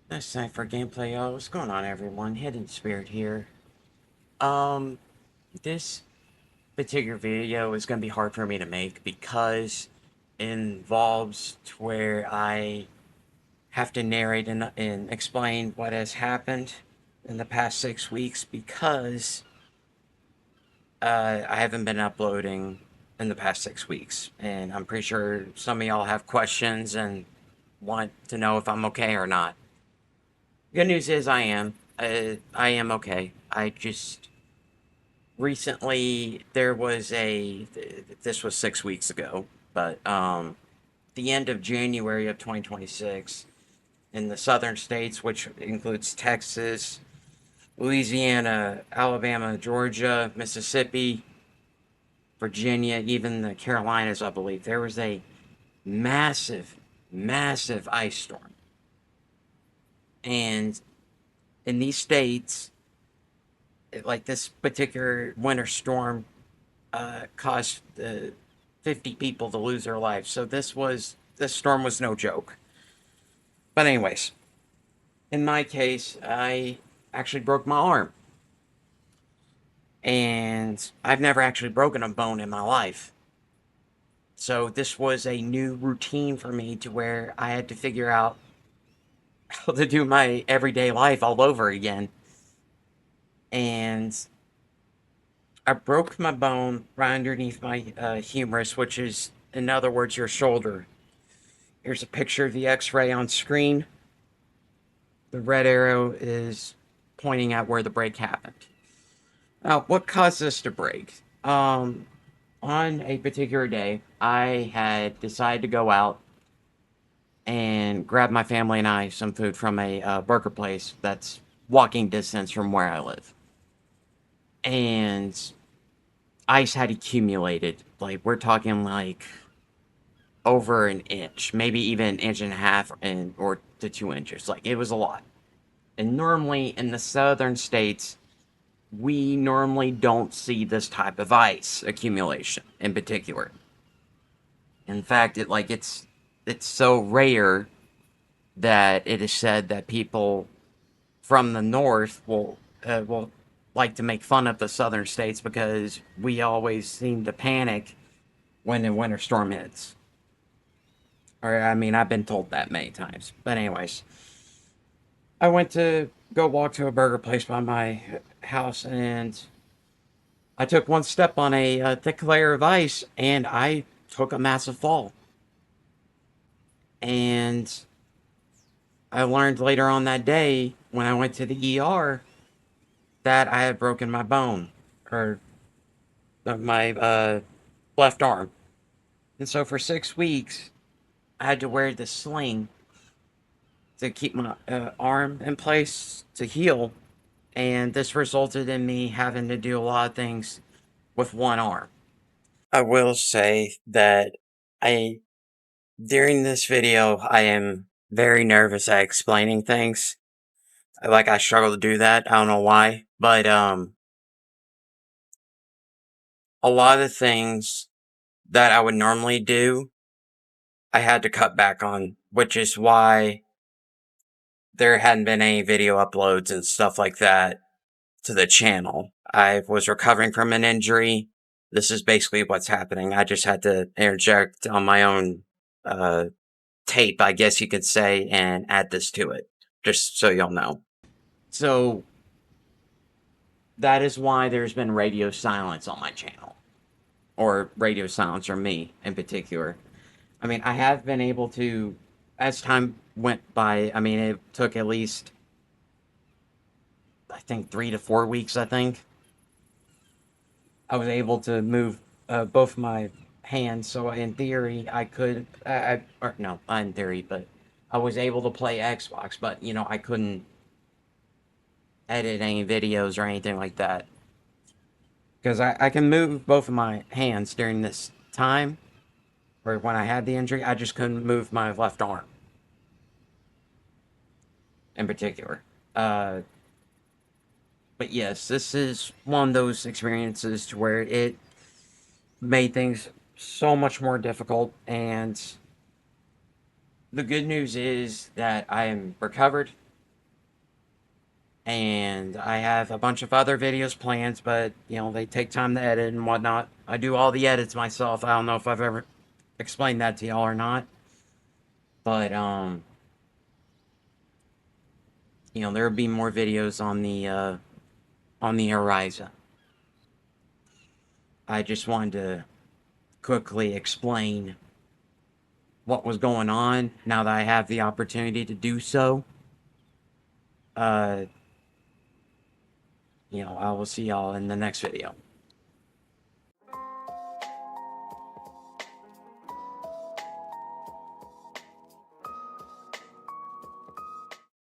That's time for gameplay, y'all. What's going on, everyone? Hidden Spirit here. Um, this particular video is going to be hard for me to make because it involves to where I have to narrate and explain what has happened in the past 6 weeks because I haven't been uploading in the past 6 weeks. And I'm pretty sure some of y'all have questions and want to know if I'm okay or not. Good news is I am. I am okay. I just recently there was this was 6 weeks ago, but the end of January of 2026 in the southern states, which includes Texas, Louisiana, Alabama, Georgia, Mississippi, Virginia, even the Carolinas, I believe, there was a massive, massive ice storm. And in these states, like this particular winter storm caused 50 people to lose their lives. So this storm was no joke. But anyways, in my case, I actually broke my arm. And I've never actually broken a bone in my life. So this was a new routine for me to where I had to figure out how to do my everyday life all over again. And I broke my bone right underneath my humerus, which is, in other words, your shoulder. Here's a picture of the x-ray on screen. The red arrow is pointing at where the break happened. Now, what caused this to break? On a particular day, I had decided to go out and grab my family and I some food from a burger place that's walking distance from where I live. And ice had accumulated. Like, we're talking like over an inch, maybe even an inch and a half or to 2 inches. Like, it was a lot. And normally in the southern states, we normally don't see this type of ice accumulation in particular. In fact, it's so rare that it is said that people from the north will like to make fun of the southern states because we always seem to panic when a winter storm hits. Or I mean, I've been told that many times. But anyways, I went to go walk to a burger place by my house, and I took one step on a thick layer of ice, and I took a massive fall. And I learned later on that day when I went to the ER that I had broken my bone, or my left arm. And so for 6 weeks, I had to wear this sling to keep my arm in place to heal. And this resulted in me having to do a lot of things with one arm. I will say that I, during this video, I am very nervous at explaining things. Like, I struggle to do that. I don't know why, but a lot of things that I would normally do, I had to cut back on, which is why there hadn't been any video uploads and stuff like that to the channel. I was recovering from an injury. This is basically what's happening. I just had to interject on my own uh, tape, I guess you could say, and add this to it, just so y'all know. So that is why there's been radio silence on my channel, or radio silence from me in particular. I mean, I have been able to, as time went by, I mean, it took at least, I think, 3 to 4 weeks, I think. I was able to move both my hands, so in theory, I could, or no, not in theory, but I was able to play Xbox, but, you know, I couldn't edit any videos or anything like that. Because I can move both of my hands during this time, or when I had the injury, I just couldn't move my left arm in particular. But yes, this is one of those experiences to where it made things so much more difficult. And the good news is that I am recovered. And I have a bunch of other videos planned, but you know, they take time to edit and whatnot. I do all the edits myself. I don't know if I've ever explained that to y'all or not. But you know, there'll be more videos on the horizon. I just wanted to quickly explain what was going on now that I have the opportunity to do so. Uh, you know, I will see y'all in the next video.